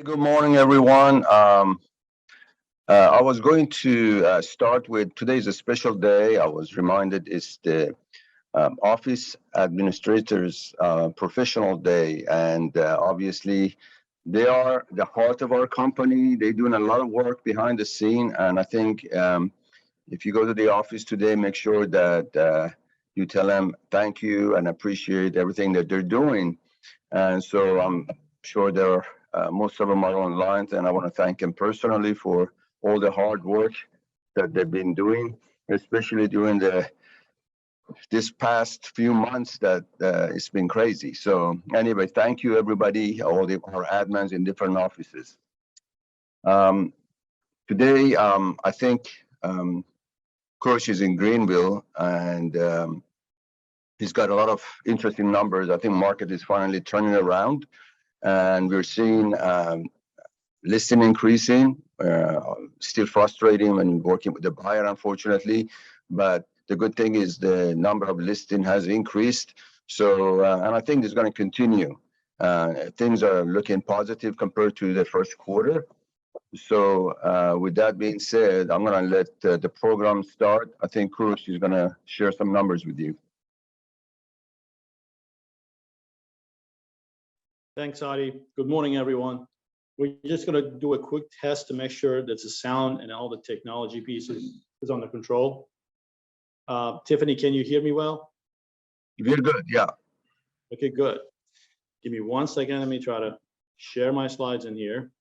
Good morning, everyone. I was going to start with today's a special day. I was reminded it's the Office Administrators Professional Day, and obviously, they are the heart of our company. They're doing a lot of work behind the scene, and I think if you go to the office today, make sure that you tell them thank you and appreciate everything that they're doing. And so I'm sure most of them are online, and I want to thank them personally for all the hard work that they've been doing, especially during this past few months that it's been crazy. So anyway, thank you everybody, our admins in different offices. Today, I think Kurosh is in Greenville, and he's got a lot of interesting numbers. I think market is finally turning around, and we're seeing listing increasing. Still frustrating when working with the buyer, unfortunately, but the good thing is the number of listing has increased. So, and I think it's going to continue. Things are looking positive compared to the first quarter. So, with that being said, I'm going to let the program start. I think Kurosh is going to share some numbers with you. Thanks, Adi. Good morning, everyone. We're just going to do a quick test to make sure that the sound and all the technology pieces is under control. Tiffany, can you hear me well? You're good, yeah. Okay, good. Give me 1 second. Let me try to share my slides in here.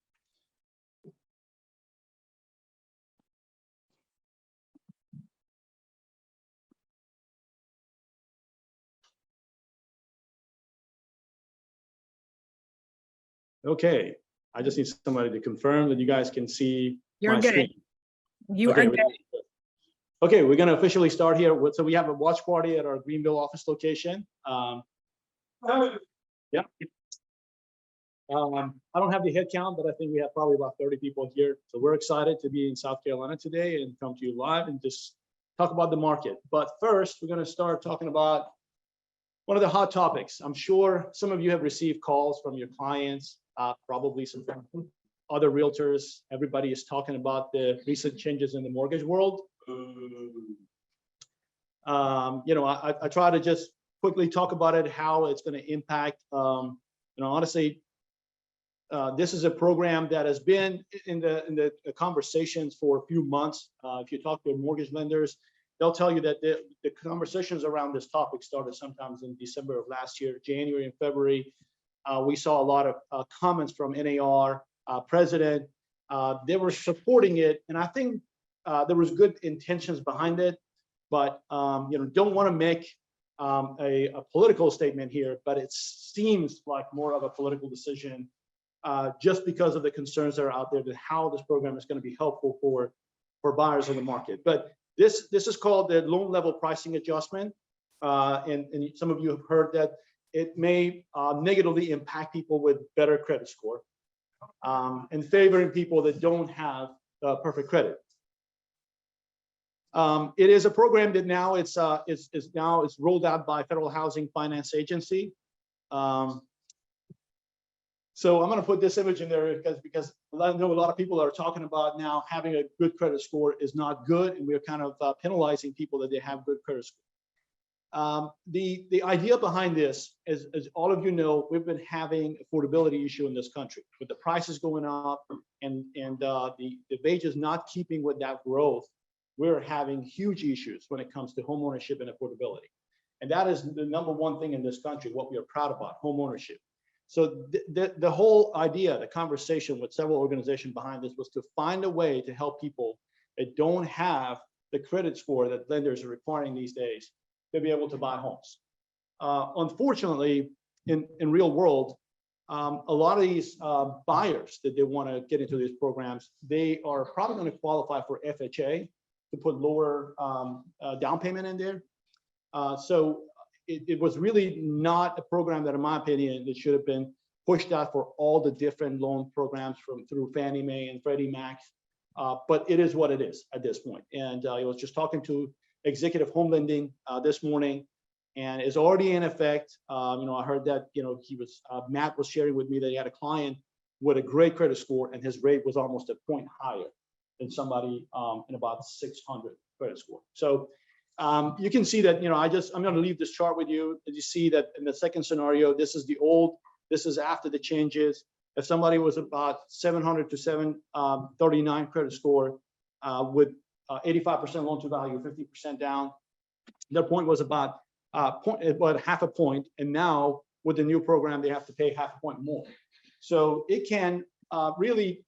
Okay, I just need somebody to confirm that you guys can see my screen. You are good. Okay, we're going to officially start here. So we have a watch party at our Greenville office location. Yeah. I don't have the head count, but I think we have probably about 30 people here. So we're excited to be in South Carolina today and come to you live and just talk about the market. But first, we're going to start talking about one of the hot topics. I'm sure some of you have received calls from your clients, probably some other realtors. Everybody is talking about the recent changes in the mortgage world. I try to just quickly talk about it, how it's going to impact. Honestly, this is a program that has been in the conversations for a few months. If you talk to mortgage lenders, they'll tell you that the conversations around this topic started sometimes in December of last year, January and February. We saw a lot of comments from NAR president. They were supporting it, and I think there was good intentions behind it, but don't want to make a political statement here, but it seems like more of a political decision just because of the concerns that are out there that how this program is going to be helpful for buyers in the market. But this is called the loan level pricing adjustment, and some of you have heard that it may negatively impact people with better credit score and favoring people that don't have perfect credit. It is a program that now it's rolled out by Federal Housing Finance Agency. So I'm going to put this image in there because I know a lot of people are talking about now having a good credit score is not good, and we're kind of penalizing people that they have good credit score. The idea behind this is, as all of you know, we've been having affordability issue in this country with the prices going up and the wages not keeping with that growth. We're having huge issues when it comes to homeownership and affordability. And that is the number one thing in this country, what we are proud about, homeownership. So the whole idea, the conversation with several organizations behind this was to find a way to help people that don't have the credit score that lenders are requiring these days to be able to buy homes. Unfortunately, in real world, a lot of these buyers that they want to get into these programs, they are probably going to qualify for FHA to put lower down payment in there. So it was really not a program that, in my opinion, it should have been pushed out for all the different loan programs through Fannie Mae and Freddie Mac. But it is what it is at this point. And I was just talking to Executive Home Lending this morning, and is already in effect. I heard that Matt was sharing with me that he had a client with a great credit score, and his rate was almost a point higher than somebody in about 600 credit score. So you can see that, I'm going to leave this chart with you. As you see that in the second scenario, this is the old, this is after the changes. If somebody was about 700 to 739 credit score with 85% loan to value, 50% down, their point was about half a point. And now with the new program, they have to pay half a point more. So it can really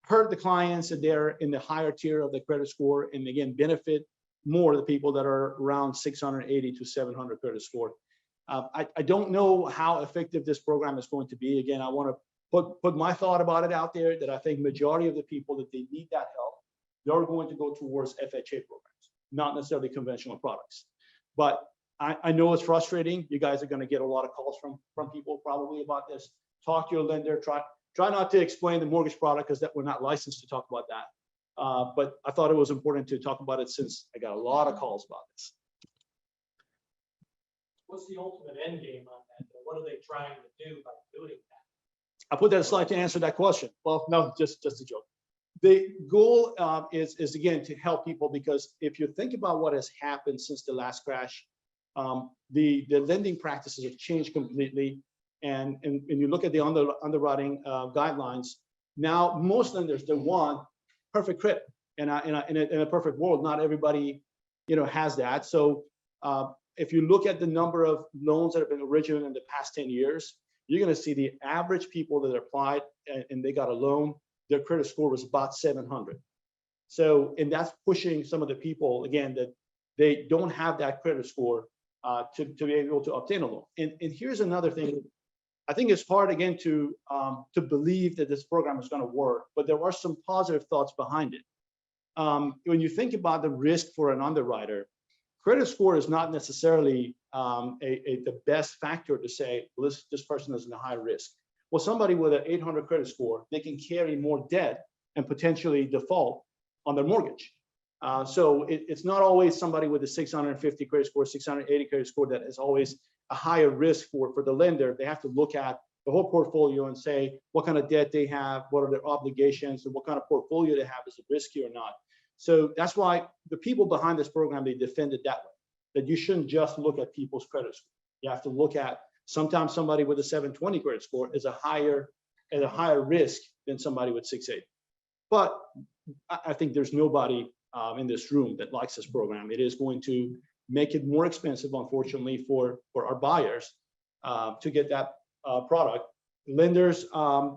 hurt the clients that they're in the higher tier of the credit score, and again, benefit more the people that are around 680 to 700 credit score. I don't know how effective this program is going to be. Again, I want to put my thought about it out there, that I think majority of the people that they need that help, they're going to go towards FHA programs, not necessarily conventional products. But I know it's frustrating. You guys are going to get a lot of calls from people probably about this. Talk to your lender. Try not to explain the mortgage product, because that we're not licensed to talk about that. But I thought it was important to talk about it since I got a lot of calls about this. What's the ultimate end game on that? What are they trying to do by doing that? I put that slide to answer that question. Well, no, just a joke. The goal is again to help people, because if you think about what has happened since the last crash, the lending practices have changed completely. And you look at the underwriting guidelines, now most lenders, they want perfect credit. In a perfect world, not everybody has that. So if you look at the number of loans that have been originated in the past 10 years, you're going to see the average people that applied and they got a loan, their credit score was about 700. So, and that's pushing some of the people, again, that they don't have that credit score to be able to obtain a loan. And here's another thing. I think it's hard, again, to believe that this program is going to work, but there are some positive thoughts behind it. When you think about the risk for an underwriter, credit score is not necessarily the best factor to say, well, this person is in a high risk. Well, somebody with an 800 credit score, they can carry more debt and potentially default on their mortgage. So it's not always somebody with a 650 credit score, 680 credit score that is always a higher risk for the lender. They have to look at the whole portfolio and say what kind of debt they have, what are their obligations, and what kind of portfolio they have, is it risky or not. So that's why the people behind this program, they defend it that way, that you shouldn't just look at people's credit score. You have to look at, sometimes somebody with a 720 credit score is at a higher risk than somebody with 680. But I think there's nobody in this room that likes this program. It is going to make it more expensive, unfortunately, for our buyers to get that product. Lenders,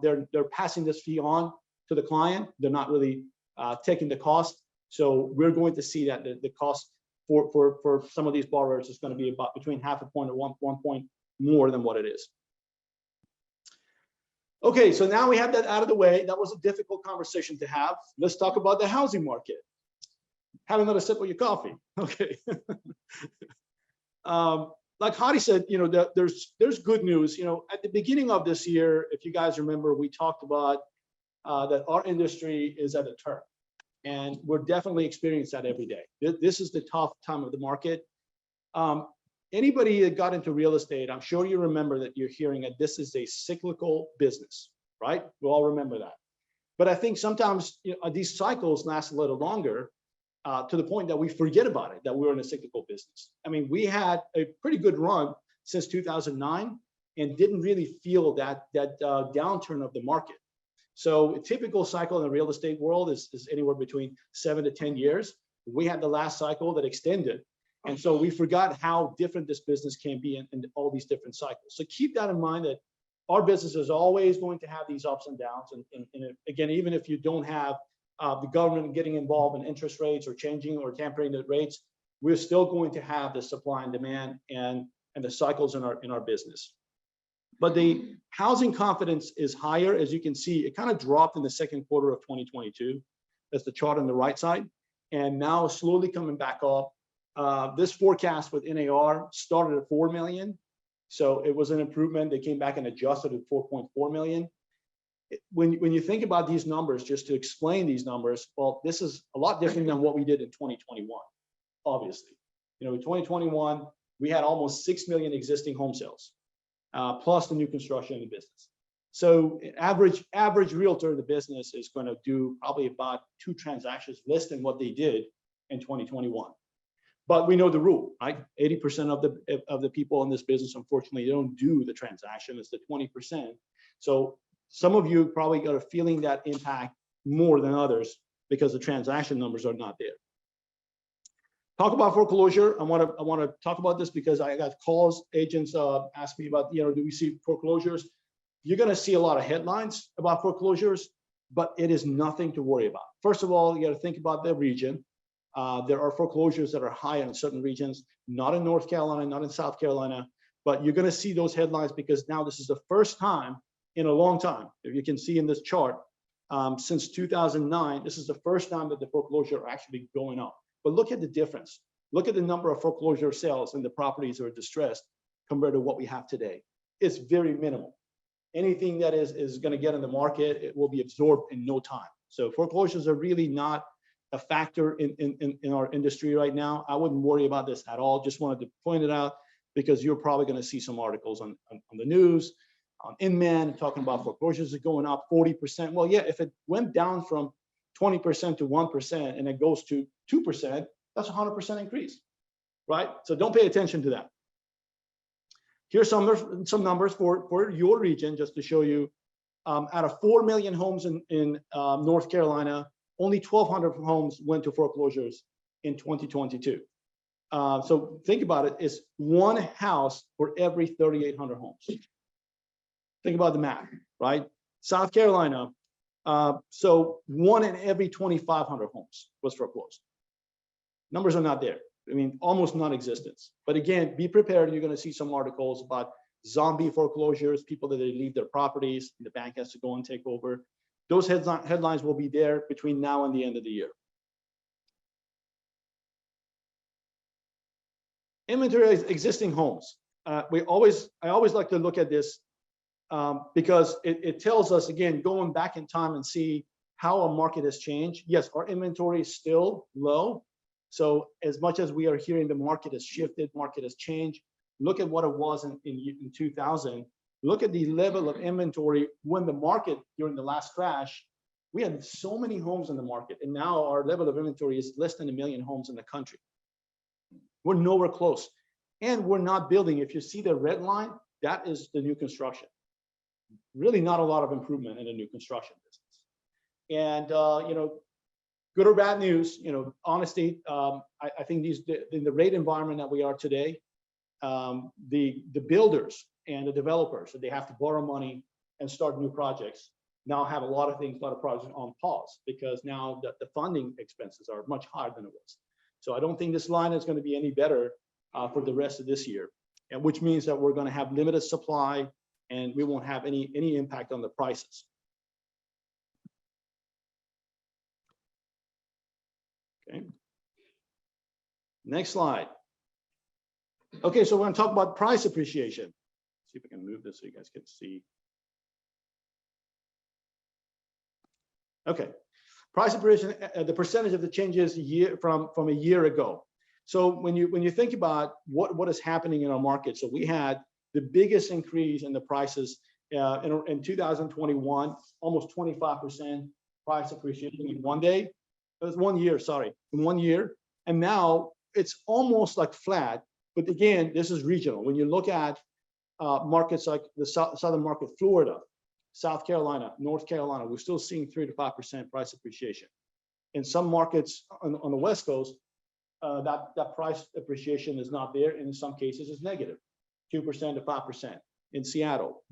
they're passing this fee on to the client. They're not really taking the cost. So we're going to see that the cost for some of these borrowers is going to be about between half a point or one point more than what it is. Okay, so now we have that out of the way. That was a difficult conversation to have. Let's talk about the housing market. Have another sip of your coffee. Okay. Like Hadi said, there's good news. At the beginning of this year, if you guys remember, we talked about that our industry is at a turn, and we're definitely experiencing that every day. This is the tough time of the market. Anybody that got into real estate, I'm sure you remember that you're hearing that this is a cyclical business, right? We all remember that. But I think sometimes these cycles last a little longer to the point that we forget about it, that we're in a cyclical business. I mean, we had a pretty good run since 2009 and didn't really feel that downturn of the market. So a typical cycle in the real estate world is anywhere between 7 to 10 years. We had the last cycle that extended. And so we forgot how different this business can be in all these different cycles. So keep that in mind, that our business is always going to have these ups and downs. And again, even if you don't have the government getting involved in interest rates or changing or tampering the rates, we're still going to have the supply and demand and the cycles in our business. But the housing confidence is higher. As you can see, it kind of dropped in the second quarter of 2022. That's the chart on the right side. And now slowly coming back up. This forecast with NAR started at 4 million. So it was an improvement. They came back and adjusted at 4.4 million. When you think about these numbers, just to explain these numbers, well, this is a lot different than what we did in 2021, obviously. In 2021, we had almost 6 million existing home sales, plus the new construction in the business. So average realtor in the business is going to do probably about 2 transactions less than what they did in 2021. But we know the rule, right? 80% of the people in this business, unfortunately, they don't do the transaction. It's the 20%. So some of you probably got a feeling that impact more than others because the transaction numbers are not there. Talk about foreclosure. I want to talk about this because I got calls. Agents ask me about, do we see foreclosures? You're going to see a lot of headlines about foreclosures, but it is nothing to worry about. First of all, you got to think about the region. There are foreclosures that are high in certain regions, not in North Carolina, not in South Carolina, but you're going to see those headlines because now this is the first time in a long time, if you can see in this chart, since 2009, this is the first time that the foreclosure are actually going up. But look at the difference. Look at the number of foreclosure sales and the properties that are distressed compared to what we have today. It's very minimal. Anything that is going to get in the market, it will be absorbed in no time. So foreclosures are really not a factor in our industry right now. I wouldn't worry about this at all. Just wanted to point it out because you're probably going to see some articles on the news, on Inman, talking about foreclosures are going up 40%. Well, yeah, if it went down from 20% to 1% and it goes to 2%, that's a 100% increase, right? So don't pay attention to that. Here's some numbers for your region, just to show you. Out of 4 million homes in North Carolina, only 1,200 homes went to foreclosures in 2022. So think about it, it's one house for every 3,800 homes. Think about the math, right? South Carolina, so 1 in every 2,500 homes was foreclosed. Numbers are not there. I mean, almost non-existence. But again, be prepared. You're going to see some articles about zombie foreclosures, people that they leave their properties, the bank has to go and take over. Those headlines will be there between now and the end of the year. Inventory of existing homes. I always like to look at this because it tells us, again, going back in time and see how a market has changed. Yes, our inventory is still low. So as much as we are hearing the market has shifted, market has changed, look at what it was in 2000. Look at the level of inventory when the market, during the last crash, we had so many homes in the market. And now our level of inventory is less than 1 million homes in the country. We're nowhere close. And we're not building. If you see the red line, that is the new construction. Really not a lot of improvement in the new construction business. And, good or bad news, honesty, I think in the rate environment that we are today, the builders and the developers, so they have to borrow money and start new projects, now have a lot of projects on pause because now the funding expenses are much higher than it was. So I don't think this line is going to be any better for the rest of this year, and which means that we're going to have limited supply and we won't have any impact on the prices. Okay. Next slide. Okay, so we're going to talk about price appreciation. See if I can move this so you guys can see. Okay, price appreciation, the percentage of the changes from a year ago. So when you think about what is happening in our market, so we had the biggest increase in the prices in 2021, almost 25% price appreciation in one day. It was 1 year, sorry, in 1 year. And now it's almost like flat. But again, this is regional. When you look at markets like the southern market, Florida, South Carolina, North Carolina, we're still seeing 3 to 5% price appreciation. In some markets on the West Coast, that price appreciation is not there. And in some cases, it's negative, 2% to 5% in Seattle.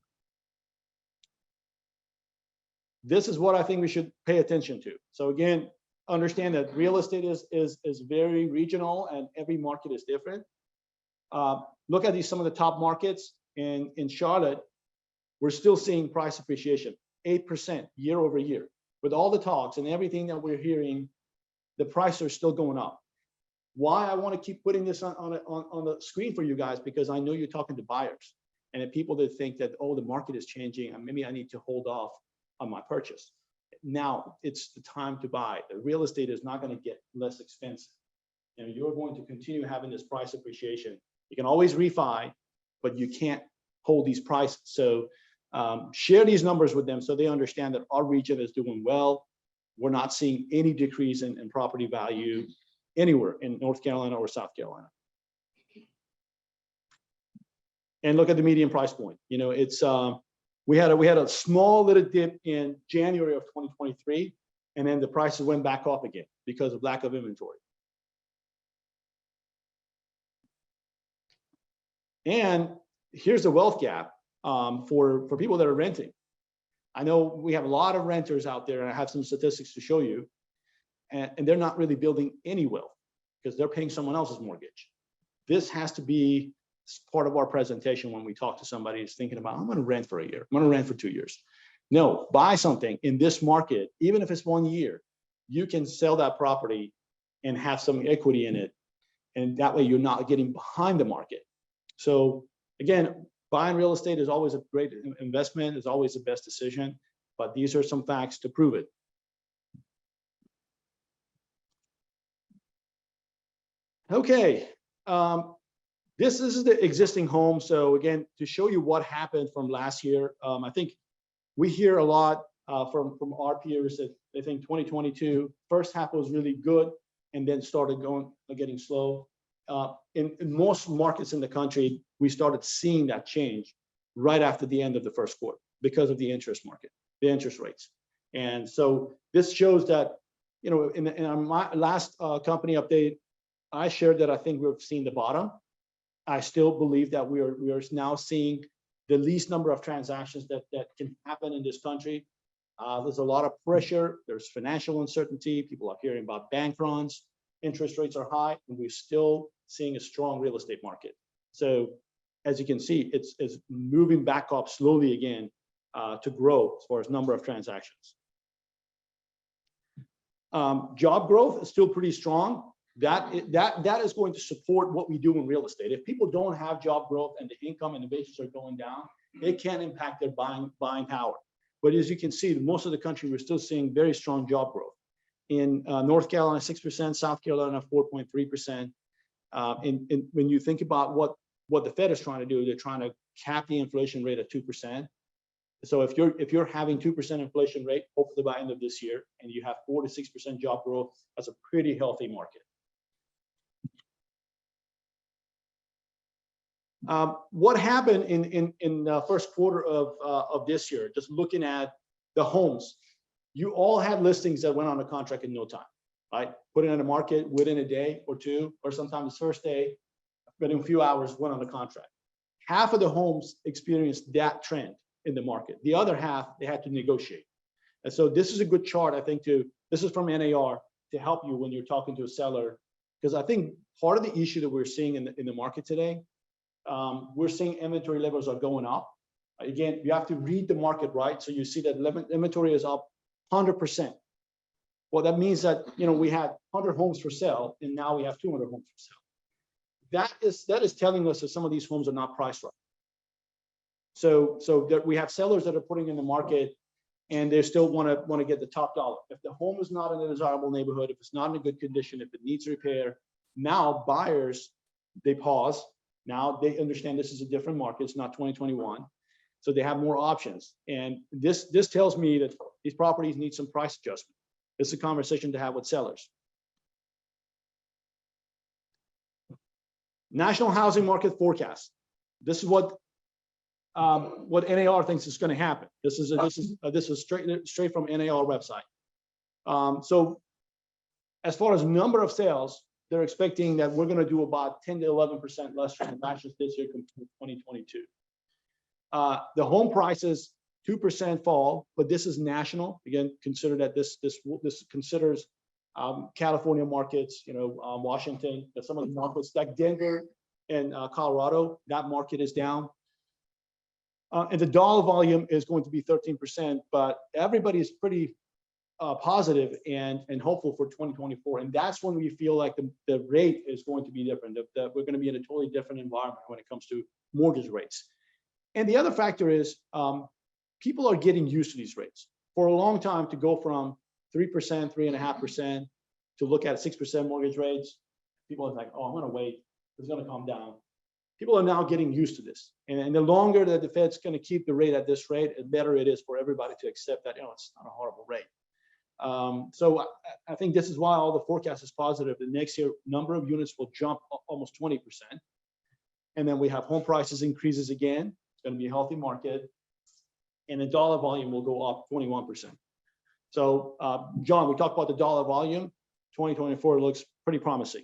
This is what I think we should pay attention to. So again, understand that real estate is very regional and every market is different. Look at some of the top markets in Charlotte. We're still seeing price appreciation, 8% year over year. With all the talks and everything that we're hearing, the prices are still going up. Why I want to keep putting this on the screen for you guys, because I know you're talking to buyers and the people that think that, oh, the market is changing and maybe I need to hold off on my purchase. Now it's the time to buy. The real estate is not going to get less expensive. You're going to continue having this price appreciation. You can always refi, but you can't hold these prices. So Share these numbers with them so they understand that our region is doing well. We're not seeing any decrease in property value anywhere in North Carolina or South Carolina. And look at the median price point. You know, it's we had a small little dip in January of 2023, and then the prices went back up again because of lack of inventory. And here's the wealth gap for people that are renting. I know we have a lot of renters out there, and I have some statistics to show you, and they're not really building any wealth because they're paying someone else's mortgage. This has to be part of our presentation when we talk to somebody who's thinking about, I'm going to rent for a year, I'm going to rent for 2 years. No, buy something in this market, even if it's 1 year, you can sell that property and have some equity in it. And that way you're not getting behind the market. So again, buying real estate is always a great investment, is always the best decision, but these are some facts to prove it. Okay, this is the existing home. So again, to show you what happened from last year, I think we hear a lot from our peers that they think 2022 first half was really good and then started getting slow. In most markets in the country, we started seeing that change right after the end of the first quarter because of the interest market, the interest rates. And so this shows that, you know, in my last company update, I shared that I think we've seen the bottom. I still believe that we are now seeing the least number of transactions that can happen in this country. There's a lot of pressure. There's financial uncertainty. People are hearing about bank runs. Interest rates are high, and we're still seeing a strong real estate market. So as you can see, it's moving back up slowly again to grow as far as number of transactions. Job growth is still pretty strong. That is going to support what we do in real estate. If people don't have job growth and the income and the wages are going down, it can impact their buying power. But as you can see, most of the country, we're still seeing very strong job growth. In North Carolina, 6%, South Carolina, 4.3%. And when you think about what the Fed is trying to do, they're trying to cap the inflation rate at 2%. So if you're having 2% inflation rate, hopefully by end of this year, and you have 4 to 6% job growth, that's a pretty healthy market. What happened in the first quarter of this year? Just looking at the homes, you all had listings that went on a contract in no time, right? Put it in the market within a day or two, or sometimes the first day, within a few hours, went on a contract. Half of the homes experienced that trend in the market. The other half, they had to negotiate. And so this is a good chart, I think, this is from NAR, to help you when you're talking to a seller, because I think part of the issue that we're seeing in the market today, we're seeing inventory levels are going up. Again, you have to read the market right. So you see that inventory is up 100%. Well, that means that, you know, we had 100 homes for sale, and now we have 200 homes for sale. That is telling us that some of these homes are not priced right. So that we have sellers that are putting in the market, and they still want to get the top dollar. If the home is not in a desirable neighborhood, if it's not in a good condition, if it needs repair, now buyers, they pause. Now they understand this is a different market. It's not 2021. So they have more options. And this tells me that these properties need some price adjustment. It's a conversation to have with sellers. National housing market forecast. This is what NAR thinks is going to happen. This is straight from NAR website. So as far as number of sales, they're expecting that we're going to do about 10 to 11% less transactions this year compared to 2022. The home prices 2% fall, but this is national. Again, consider that this considers California markets, you know, Washington, some of the markets like Denver and Colorado, that market is down. And the dollar volume is going to be 13%, but everybody is pretty positive and hopeful for 2024. And that's when we feel like the rate is going to be different, that we're going to be in a totally different environment when it comes to mortgage rates. And the other factor is people are getting used to these rates. For a long time, to go from 3%, 3.5% to look at 6% mortgage rates, people are like, oh, I'm going to wait. It's going to calm down. people are now getting used to this. And the longer that the Fed's going to keep the rate at this rate, the better it is for everybody to accept that, it's not a horrible rate. So I think this is why all the forecast is positive. The next year, number of units will jump almost 20%. And then we have home prices increases again. It's going to be a healthy market. And the dollar volume will go up 21%. So, John, we talked about the dollar volume. 2024 looks pretty promising.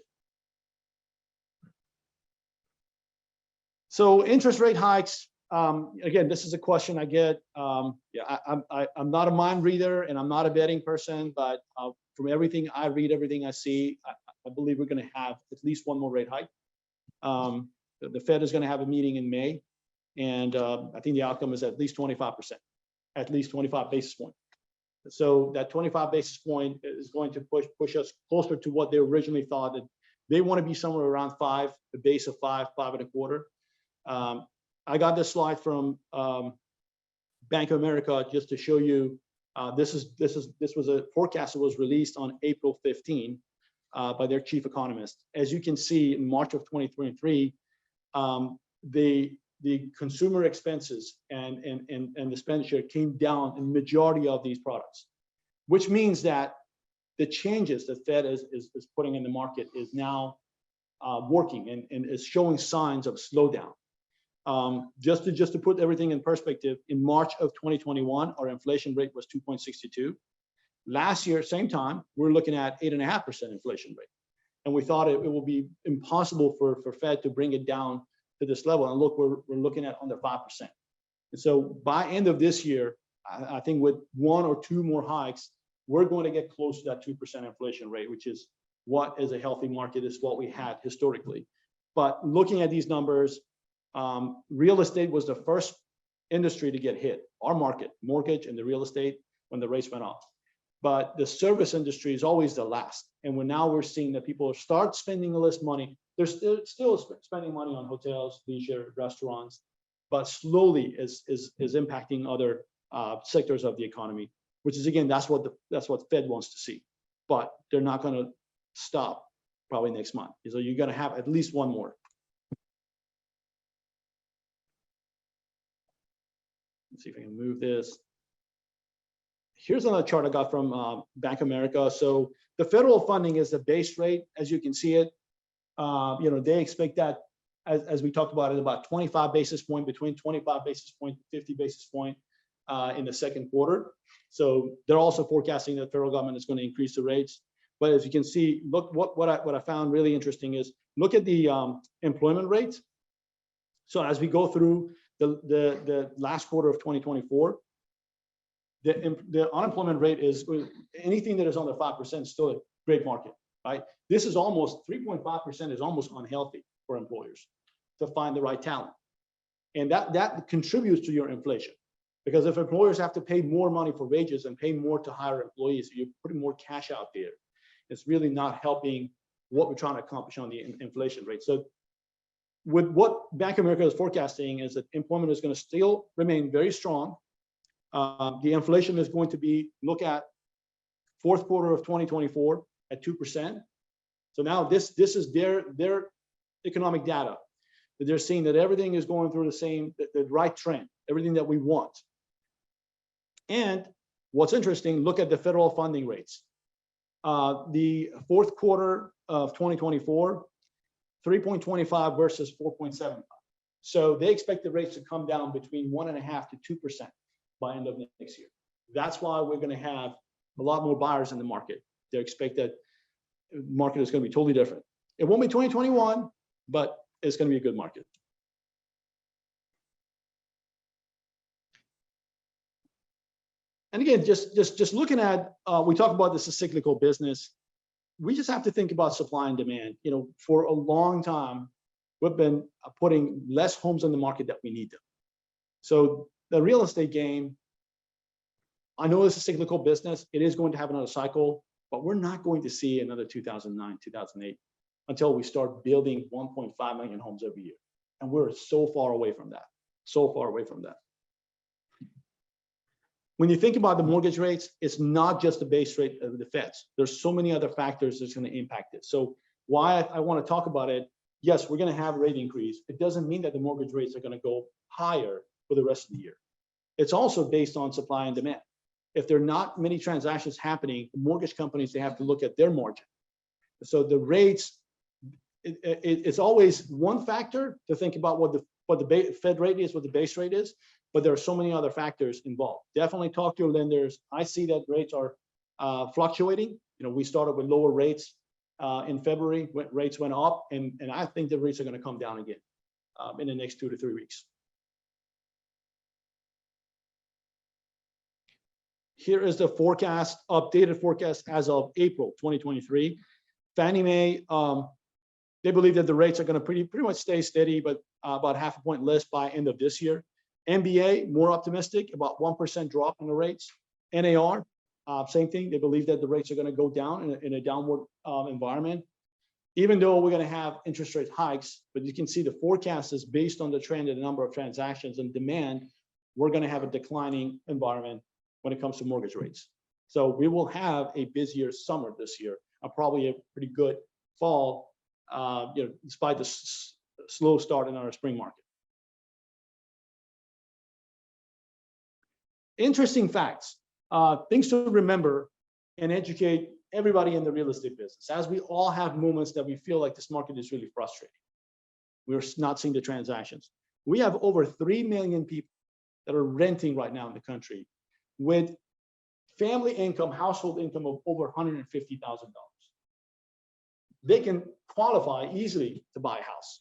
So interest rate hikes, again, this is a question I get. Yeah, I'm not a mind reader and I'm not a betting person, but from everything I read, everything I see, I believe we're going to have at least one more rate hike. The Fed is going to have a meeting in May, and I think the outcome is at least 25%, at least 25 basis points. So that 25 basis point is going to push us closer to what they originally thought. That they want to be somewhere around 5, the base of 5, 5.25. I got this slide from Bank of America just to show you. This was a forecast that was released on April 15 by their chief economist. As you can see, in March of 2023, the consumer expenses and the expenditure came down in the majority of these products, which means that the changes that Fed is putting in the market is now working and is showing signs of slowdown. Just to put everything in perspective, in March of 2021, our inflation rate was 2.62. Last year, same time, we're looking at 8.5% inflation rate. And we thought it will be impossible for Fed to bring it down to this level. And look, we're looking at under 5%. And so by end of this year, I think with 1 or 2 more hikes, we're going to get close to that 2% inflation rate, which is what is a healthy market, is what we had historically. But looking at these numbers, real estate was the first industry to get hit. Our market, mortgage and the real estate, when the rates went up. But the service industry is always the last. And we're seeing that people start spending less money. They're still spending money on hotels, leisure, restaurants, but slowly is impacting other sectors of the economy, which is, again, that's what Fed wants to see. But they're not going to stop probably next month. So you're going to have at least one more. Let's see if I can move this. Here's another chart I got from Bank of America. So the federal funding is the base rate, as you can see it. They expect that, as we talked about it, about 25 basis point, between 25 basis point and 50 basis point in the second quarter. So they're also forecasting that the federal government is going to increase the rates. But as you can see, look, what I found really interesting is look at the employment rate. So as we go through the last quarter of 2024, the unemployment rate is anything that is under 5% is still a great market, right? This is almost 3.5% is almost unhealthy for employers to find the right talent. And that contributes to your inflation, because if employers have to pay more money for wages and pay more to hire employees, you're putting more cash out there. It's really not helping what we're trying to accomplish on the inflation rate. So with what Bank of America is forecasting is that employment is going to still remain very strong. The inflation is going to be, look at fourth quarter of 2024 at 2%. So now this is their economic data, that they're seeing that everything is going through the right trend, everything that we want. And what's interesting, look at the federal funding rates. The fourth quarter of 2024, 3.25 versus 4.75. So they expect the rates to come down between 1.5% to 2% by end of next year. That's why we're going to have a lot more buyers in the market. They expect that the market is going to be totally different. It won't be 2021, but it's going to be a good market. And again, just looking at, we talk about this as cyclical business. We just have to think about supply and demand. For a long time, we've been putting less homes on the market that we need them. So the real estate game, I know it's a cyclical business. It is going to have another cycle, but we're not going to see another 2009, 2008 until we start building 1.5 million homes every year. And we're so far away from that, so far away from that. When you think about the mortgage rates, it's not just the base rate of the Feds. There's so many other factors that's going to impact it. So why I want to talk about it, yes, we're going to have a rate increase. It doesn't mean that the mortgage rates are going to go higher for the rest of the year. It's also based on supply and demand. If there are not many transactions happening, the mortgage companies, they have to look at their margin. So the rates, it's always one factor to think about what the Fed rate is, what the base rate is, but there are so many other factors involved. Definitely talk to your lenders. I see that rates are fluctuating. We started with lower rates in February, when rates went up, and I think the rates are going to come down again in the next 2 to 3 weeks. Here is the forecast, updated forecast as of April 2023. Fannie Mae, they believe that the rates are going to pretty much stay steady, but about half a point less by end of this year. MBA, more optimistic, about 1% drop in the rates. NAR, same thing. They believe that the rates are going to go down in a downward environment, even though we're going to have interest rate hikes. But you can see the forecast is based on the trend in the number of transactions and demand. We're going to have a declining environment when it comes to mortgage rates. So we will have a busier summer this year, probably a pretty good fall, despite the slow start in our spring market. Interesting facts, things to remember and educate everybody in the real estate business, as we all have moments that we feel like this market is really frustrating. We're not seeing the transactions. We have over 3 million people that are renting right now in the country with family income, household income of over $150,000. They can qualify easily to buy a house.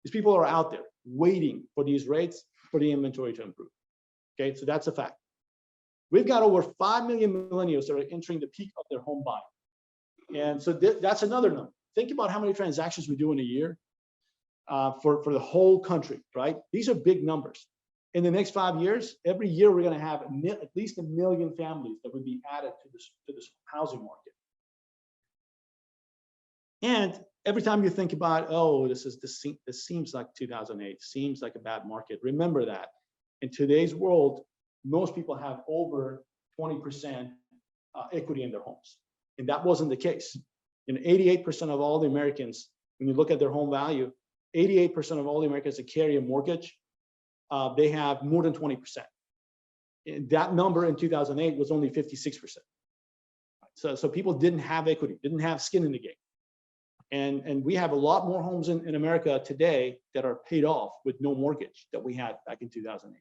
These people are out there waiting for these rates, for the inventory to improve. Okay, so that's a fact. We've got over 5 million millennials that are entering the peak of their home buying. And so that's another number. Think about how many transactions we do in a year for the whole country, right? These are big numbers. In the next 5 years, every year we're going to have at least 1 million families that would be added to this housing market. And every time you think about, oh, this seems like 2008, seems like a bad market, remember that in today's world, most people have over 20% equity in their homes. And that wasn't the case. 88% of all the Americans, when you look at their home value, 88% of all the Americans that carry a mortgage, they have more than 20%. And that number in 2008 was only 56%. So people didn't have equity, didn't have skin in the game. And we have a lot more homes in America today that are paid off with no mortgage that we had back in 2008.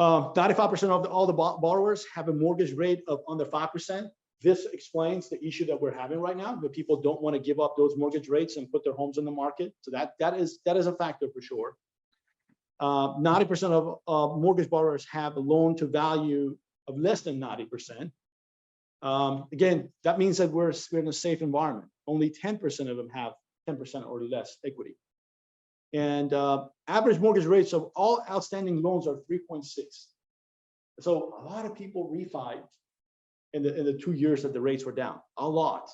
Uh, 95% of all the borrowers have a mortgage rate of under 5%. This explains the issue that we're having right now, that people don't want to give up those mortgage rates and put their homes in the market. So that is a factor for sure. 90% of mortgage borrowers have a loan to value of less than 90%. Again, that means that we're in a safe environment. Only 10% of them have 10% or less equity. And average mortgage rates of all outstanding loans are 3.6. So a lot of people refied in the 2 years that the rates were down, a lot.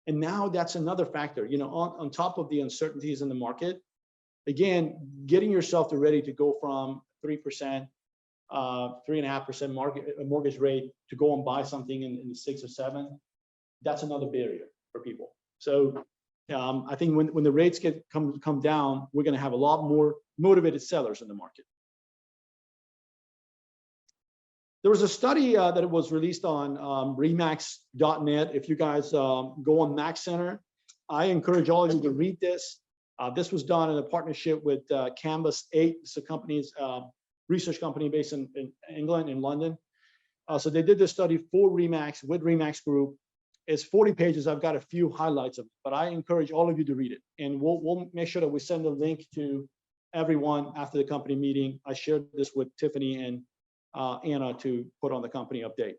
And now that's another factor, on top of the uncertainties in the market. Again, getting yourself ready to go from 3%, 3.5% mortgage rate to go and buy something in the 6 or 7, that's another barrier for people. So I think when the rates come down, we're going to have a lot more motivated sellers in the market. There was a study that was released on remax.net. If you guys go on Max Center, I encourage all of you to read this. This was done in a partnership with Canvas 8. It's a company's research company based in England, in London. So they did this study for Remax with Remax Group. It's 40 pages. I've got a few highlights of it, but I encourage all of you to read it. And we'll make sure that we send a link to everyone after the company meeting. I shared this with Tiffany and Anna to put on the company update.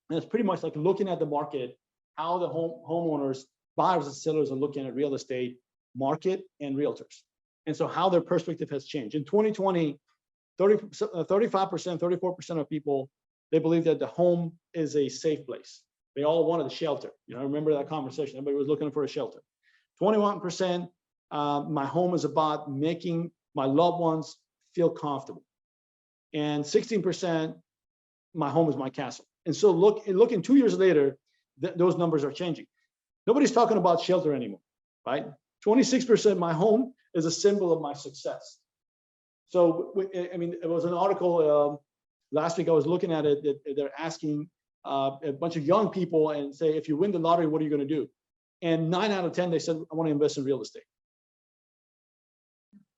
And it's pretty much like looking at the market, how the homeowners, buyers and sellers are looking at real estate market and realtors. And so how their perspective has changed. In 2020, 35%, 34% of people, they believe that the home is a safe place. They all wanted a shelter. Remember that conversation. Everybody was looking for a shelter. 21%, my home is about making my loved ones feel comfortable. And 16%, my home is my castle. And so looking 2 years later, those numbers are changing. Nobody's talking about shelter anymore, right? 26% of my home is a symbol of my success. So, I mean, it was an article last week I was looking at it, that they're asking a bunch of young people and say, if you win the lottery, what are you going to do? And 9 out of 10, they said, I want to invest in real estate.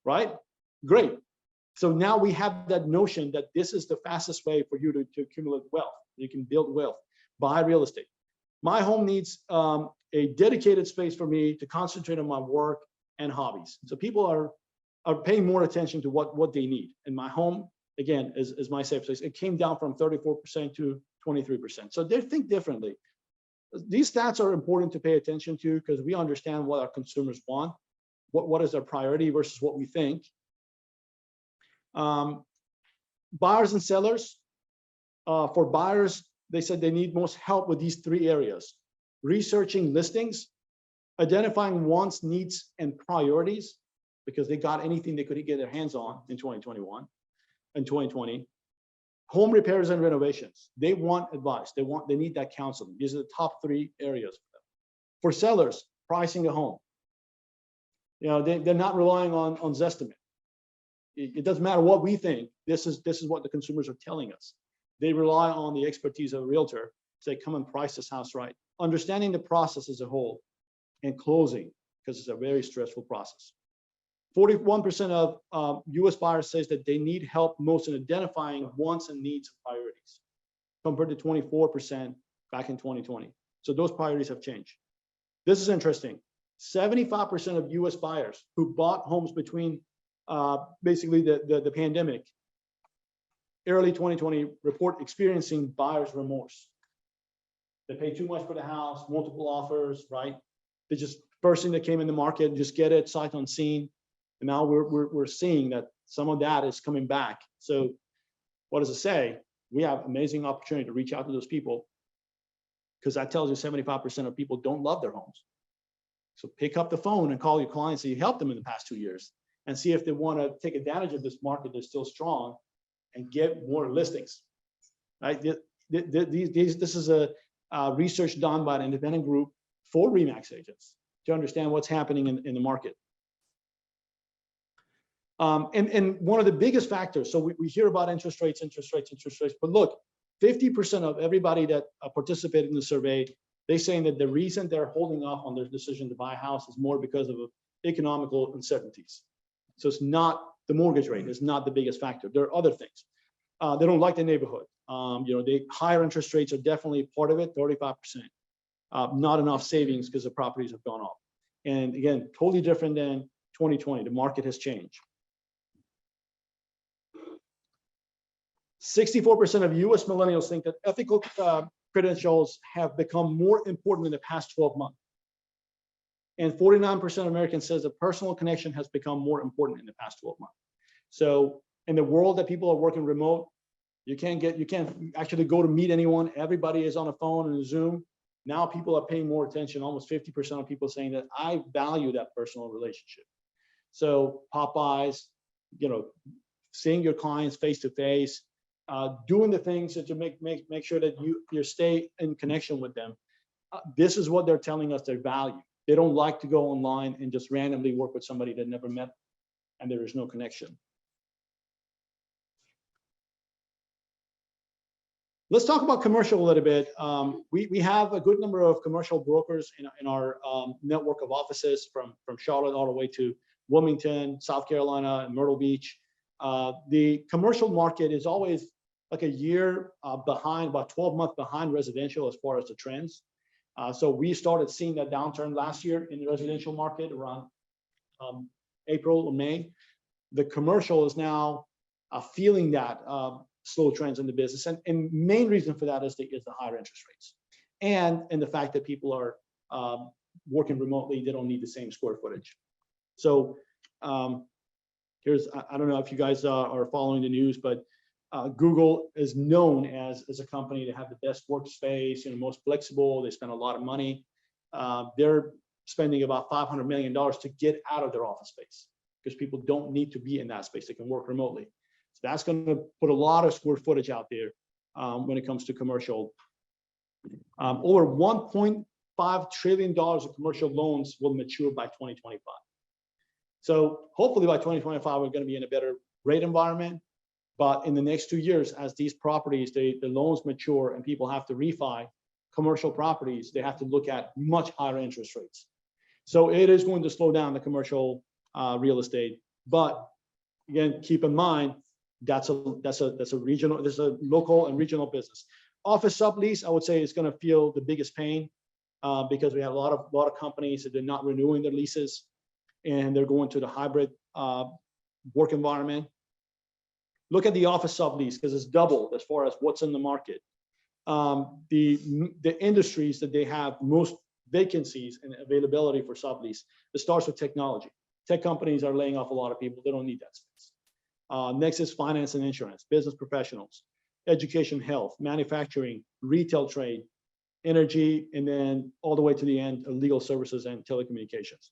Right? Great. So now we have that notion that this is the fastest way for you to accumulate wealth. You can build wealth, buy real estate. My home needs a dedicated space for me to concentrate on my work and hobbies. So people are paying more attention to what they need. And my home, again, is my safe place. It came down from 34% to 23%. So they think differently. These stats are important to pay attention to because we understand what our consumers want, what is their priority versus what we think. Buyers and sellers, for buyers, they said they need most help with these 3 areas: researching listings, identifying wants, needs, and priorities, because they got anything they could get their hands on in 2021 and 2020. Home repairs and renovations. They want advice. They need that counseling. These are the top 3 areas for them. For sellers, pricing a home. You know, they're not relying on Zestimate. It doesn't matter what we think. This is what the consumers are telling us. They rely on the expertise of a realtor to say, come and price this house right. Understanding the process as a whole and closing, because it's a very stressful process. 41% of US buyers says that they need help most in identifying wants and needs and priorities, compared to 24% back in 2020. So those priorities have changed. This is interesting. 75% of US buyers who bought homes between basically the pandemic, early 2020, report experiencing buyer's remorse. They pay too much for the house, multiple offers, right? They just, first thing that came in the market, just get it, sight unseen. And now we're seeing that some of that is coming back. So what does it say? We have amazing opportunity to reach out to those people, because that tells you 75% of people don't love their homes. So pick up the phone and call your clients that you helped them in the past 2 years and see if they want to take advantage of this market that's still strong and get more listings. Right? This is a research done by an independent group for RE/MAX agents to understand what's happening in the market. And one of the biggest factors, so we hear about interest rates, but look, 50% of everybody that participated in the survey, they're saying that the reason they're holding off on their decision to buy a house is more because of economical uncertainties. So it's not the mortgage rate, it's not the biggest factor. There are other things. They don't like the neighborhood. You know, higher interest rates are definitely part of it, 35%. Not enough savings because the properties have gone up. And again, totally different than 2020. The market has changed. 64% of US millennials think that ethical credentials have become more important in the past 12 months. And 49% of Americans says a personal connection has become more important in the past 12 months. So in the world that people are working remote, you can't actually go to meet anyone. Everybody is on a phone and a Zoom. Now people are paying more attention. Almost 50% of people saying that I value that personal relationship. So Popeyes, you know, seeing your clients face to face, doing the things that to make sure that you stay in connection with them. This is what they're telling us their value. They don't like to go online and just randomly work with somebody they never met and there is no connection. Let's talk about commercial a little bit. We have a good number of commercial brokers in our network of offices from Charlotte all the way to Wilmington, South Carolina, and Myrtle Beach. The commercial market is always like a year behind, about 12 months behind residential as far as the trends. So we started seeing that downturn last year in the residential market around April or May. The commercial is now feeling that slow trends in the business. And main reason for that is the higher interest rates. And the fact that people are working remotely, they don't need the same square footage. So here's, I don't know if you guys are following the news, but Google is known as a company to have the best workspace, you know, most flexible. They spend a lot of money. They're spending about $500 million to get out of their office space because people don't need to be in that space. They can work remotely. So that's going to put a lot of square footage out there when it comes to commercial. Over $1.5 trillion of commercial loans will mature by 2025. So hopefully by 2025, we're going to be in a better rate environment. But in the next 2 years, as these properties, the loans mature and people have to refi commercial properties, they have to look at much higher interest rates. So it is going to slow down the commercial real estate. But again, keep in mind, that's a regional, there's a local and regional business. Office sublease, I would say, is going to feel the biggest pain because we have a lot of companies that are not renewing their leases and they're going to the hybrid work environment. Look at the office sublease because it's doubled as far as what's in the market. The industries that they have most vacancies and availability for sublease, it starts with technology. Tech companies are laying off a lot of people. They don't need that space. Next is finance and insurance, business professionals, education, health, manufacturing, retail trade, energy, and then all the way to the end, legal services and telecommunications.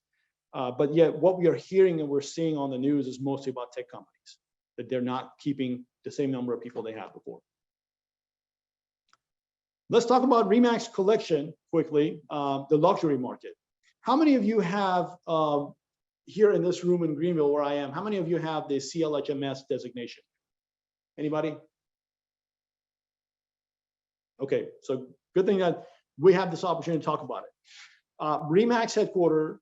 But yet what we are hearing and we're seeing on the news is mostly about tech companies, that they're not keeping the same number of people they had before. Let's talk about RE/MAX collection quickly, the luxury market. How many of you have, here in this room in Greenville where I am, how many of you have the CHLMS designation? Anybody? Okay, so good thing that we have this opportunity to talk about it. RE/MAX headquarters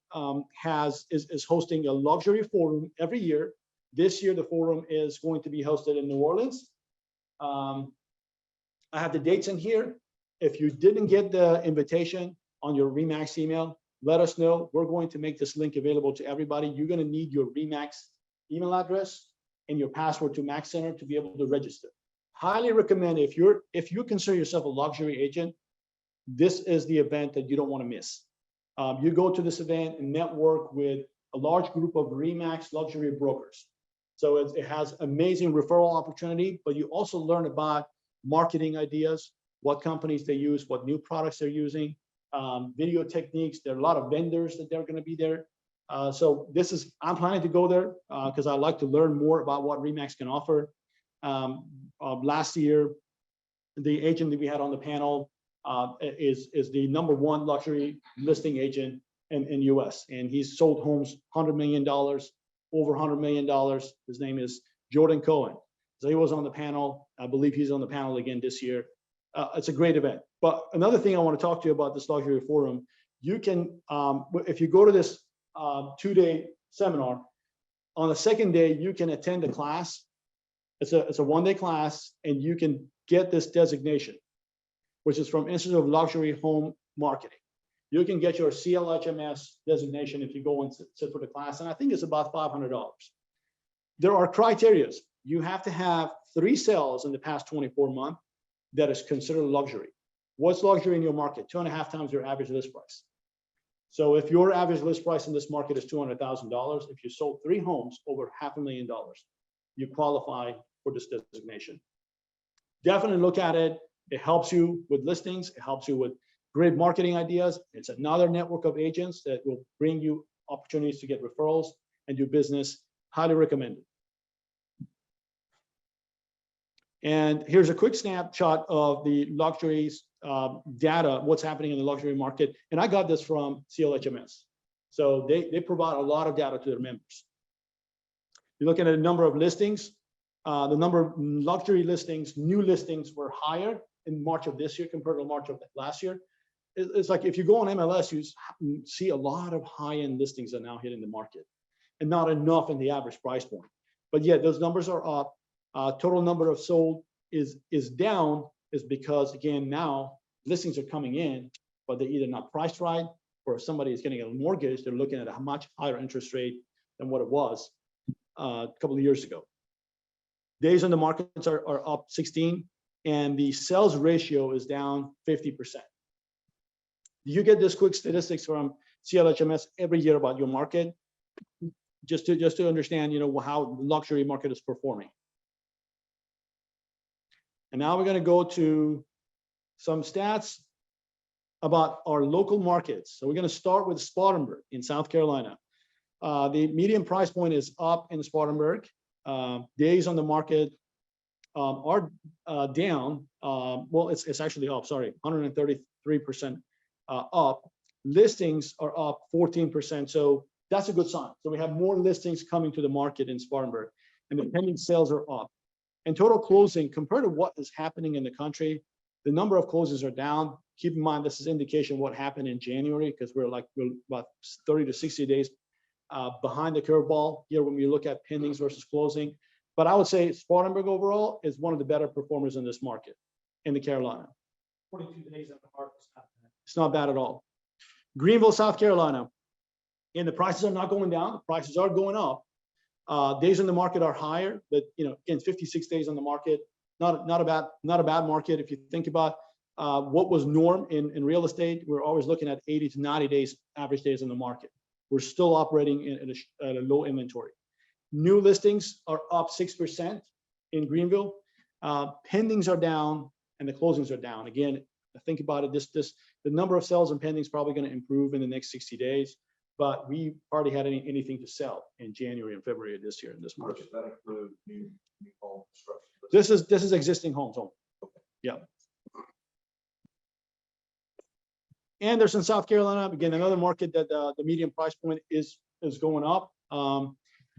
is hosting a luxury forum every year. This year, the forum is going to be hosted in New Orleans. I have the dates in here. If you didn't get the invitation on your RE/MAX email, let us know. We're going to make this link available to everybody. You're going to need your RE/MAX email address and your password to Max Center to be able to register. Highly recommend if you consider yourself a luxury agent, this is the event that you don't want to miss. You go to this event and network with a large group of RE/MAX luxury brokers. So it has amazing referral opportunity, but you also learn about marketing ideas, what companies they use, what new products they're using, video techniques. There are a lot of vendors that they're going to be there. So I'm planning to go there because I like to learn more about what RE/MAX can offer. Last year, the agent that we had on the panel is the #1 luxury listing agent in US, and he's sold homes $100 million, over $100 million. His name is Jordan Cohen. So he was on the panel. I believe he's on the panel again this year. It's a great event. But another thing I want to talk to you about this luxury forum, you can, if you go to this 2-day seminar, on the second day, you can attend a class. It's a 1-day class, and you can get this designation, which is from Institute of Luxury Home Marketing. You can get your CHLMS designation if you go and sit for the class, and I think it's about $500. There are criteria. You have to have 3 sales in the past 24 months that is considered luxury. What's luxury in your market? 2.5 times your average list price. So if your average list price in this market is $200,000, if you sold 3 homes over $500,000, you qualify for this designation. Definitely look at it. It helps you with listings. It helps you with great marketing ideas. It's another network of agents that will bring you opportunities to get referrals and do business. Highly recommended. And here's a quick snapshot of the luxuries data, what's happening in the luxury market. And I got this from CHLMS. So they provide a lot of data to their members. You're looking at a number of listings. The number of luxury listings, new listings were higher in March of this year compared to March of last year. It's like if you go on MLS, you see a lot of high-end listings are now hitting the market and not enough in the average price point. But yet those numbers are up. Total number of sold is down, is because, again, now listings are coming in, but they're either not priced right, or if somebody is getting a mortgage, they're looking at a much higher interest rate than what it was a couple of years ago. Days on the markets are up 16, and the sales ratio is down 50%. You get this quick statistics from CHLMS every year about your market, just to understand, how the luxury market is performing. And now we're going to go to some stats about our local markets. So we're going to start with Spartanburg in South Carolina. The median price point is up in Spartanburg. Days on the market are down. Well, it's actually up, sorry, 133% up. Listings are up 14%. So that's a good sign. So we have more listings coming to the market in Spartanburg, and the pending sales are up. And total closing, compared to what is happening in the country, the number of closes are down. Keep in mind, this is indication of what happened in January, because we're about 30 to 60 days behind the curveball here when we look at pendings versus closing. But I would say Spartanburg overall is one of the better performers in this market in the Carolina. 42 days on the market. It's not bad at all. Greenville, South Carolina, and the prices are not going down. Prices are going up. Days on the market are higher, but again, 56 days on the market, not a bad market. If you think about what was norm in real estate, we're always looking at 80 to 90 days average days on the market. We're still operating at a low inventory. New listings are up 6% in Greenville. Pendings are down and the closings are down. Again, think about it. The number of sales and pendings probably going to improve in the next 60 days. But we hardly had anything to sell in January and February of this year in this market. Does that include new home construction? This is existing homes only. Okay. Yeah. Anderson, South Carolina, again, another market that the median price point is going up.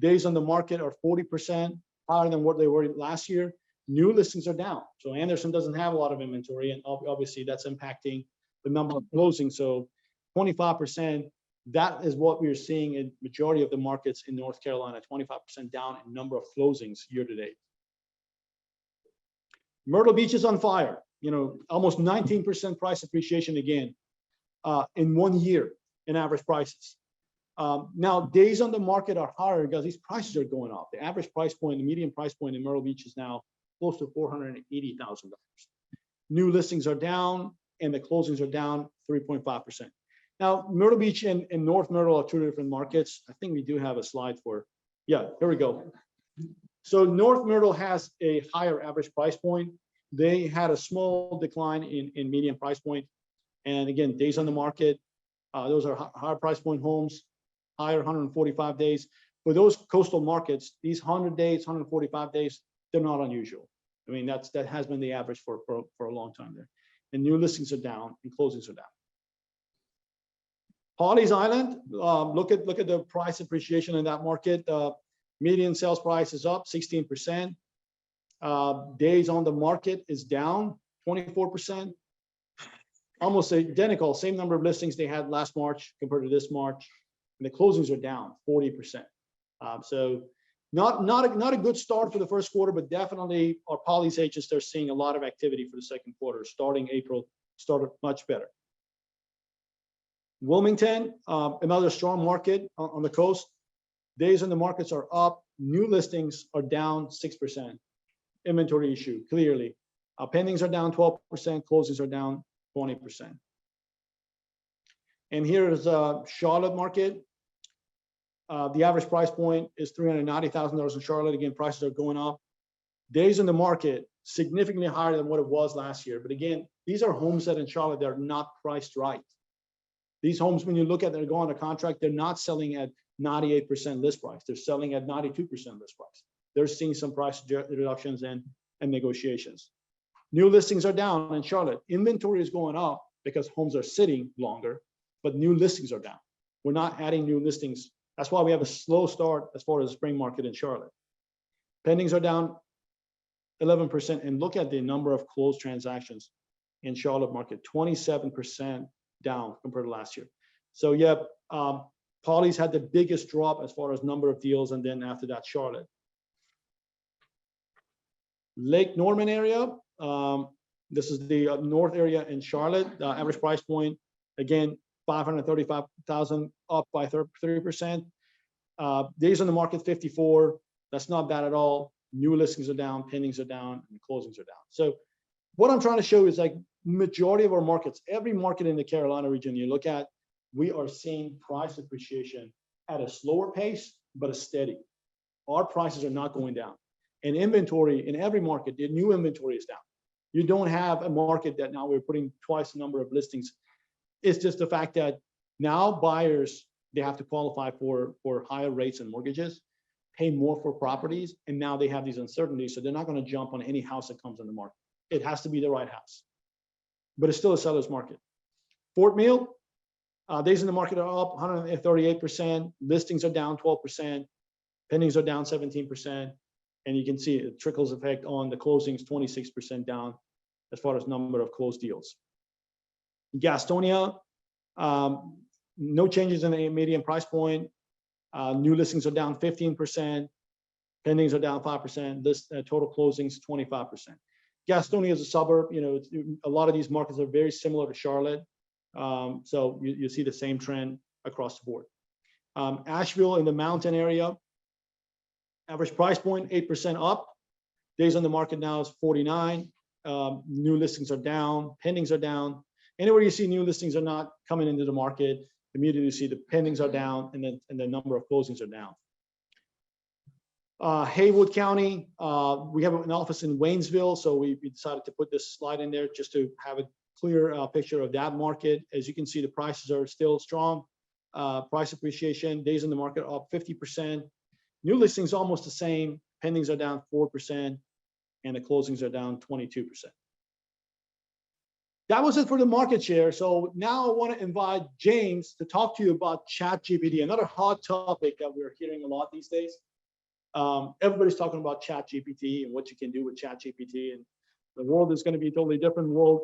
Days on the market are 40% higher than what they were last year. New listings are down. So Anderson doesn't have a lot of inventory, and obviously that's impacting the number of closings. So 25%. That is what we're seeing in majority of the markets in North Carolina, 25% down in number of closings year to date. Myrtle Beach is on fire. Almost 19% price appreciation again in 1 year in average prices. Now, days on the market are higher because these prices are going up. The average price point, the median price point in Myrtle Beach is now close to $480,000. New listings are down and the closings are down 3.5%. Now, Myrtle Beach and North Myrtle are two different markets. I think we do have a slide for, yeah, here we go. So North Myrtle has a higher average price point. They had a small decline in median price point. And again, days on the market, those are higher price point homes, higher 145 days. For those coastal markets, these 100 days, 145 days, they're not unusual. I mean, that has been the average for a long time there. And new listings are down and closings are down. Pawleys Island, look at the price appreciation in that market. Median sales price is up 16%. Days on the market is down 24%. Almost identical, same number of listings they had last March compared to this March, and the closings are down 40%. So not a good start for the first quarter, but definitely our Pawleys agents are seeing a lot of activity for the second quarter. Starting April, started much better. Wilmington, another strong market on the coast. Days on the markets are up. New listings are down 6%. Inventory issue, clearly. Pendings are down 12%. Closings are down 20%. And here is Charlotte market. The average price point is $390,000 in Charlotte. Again, prices are going up. Days on the market, significantly higher than what it was last year. But again, these are homes that in Charlotte, they're not priced right. These homes, when you look at they're going to contract, they're not selling at 98% list price. They're selling at 92% list price. They're seeing some price reductions and negotiations. New listings are down in Charlotte. Inventory is going up because homes are sitting longer, but new listings are down. We're not adding new listings. That's why we have a slow start as far as the spring market in Charlotte. Pendings are down 11%. And look at the number of closed transactions in Charlotte market, 27% down compared to last year. So yeah, Pawleys had the biggest drop as far as number of deals, and then after that, Charlotte. Lake Norman area, this is the north area in Charlotte. Average price point, again, $535,000, up by 3%. Days on the market, 54. That's not bad at all. New listings are down, pendings are down, and closings are down. So what I'm trying to show is like majority of our markets, every market in the Carolina region you look at, we are seeing price appreciation at a slower pace, but a steady. Our prices are not going down. And inventory in every market, the new inventory is down. You don't have a market that now we're putting twice the number of listings. It's just the fact that now buyers, they have to qualify for higher rates and mortgages. pay more for properties, and now they have these uncertainties, so they're not going to jump on any house that comes on the market. It has to be the right house, but it's still a seller's market. Fort Mill, days in the market are up 138%, listings are down 12%, pendings are down 17%, and you can see it trickles effect on the closings, 26% down as far as number of closed deals. Gastonia, no changes in the median price point. New listings are down 15%, pendings are down 5%, total closings 25%. Gastonia is a suburb. You know, a lot of these markets are very similar to Charlotte, so you see the same trend across the board. Asheville in the mountain area, average price point 8% up. Days on the market now is 49. New listings are down, pendings are down. Anywhere you see new listings are not coming into the market, immediately you see the pendings are down, and the number of closings are down. Haywood County, we have an office in Waynesville, so we decided to put this slide in there just to have a clear picture of that market. As you can see, the prices are still strong. Price appreciation, days in the market are up 50%. New listings almost the same, pendings are down 4%, and the closings are down 22%. That was it for the market share. So now I want to invite James to talk to you about ChatGPT, another hot topic that we're hearing a lot these days. Everybody's talking about ChatGPT and what you can do with ChatGPT, and the world is going to be a totally different world.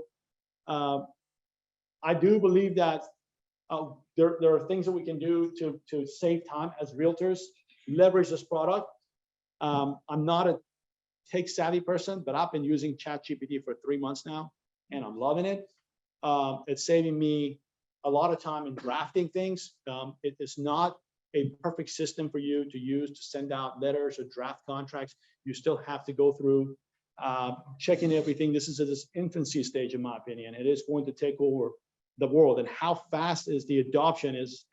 I do believe that there are things that we can do to save time as realtors, leverage this product. I'm not a tech savvy person, but I've been using ChatGPT for 3 months now, and I'm loving it. It's saving me a lot of time in drafting things. It is not a perfect system for you to use to send out letters or draft contracts. You still have to go through checking everything. This is at its infancy stage, in my opinion. It is going to take over the world, and how fast is the adoption is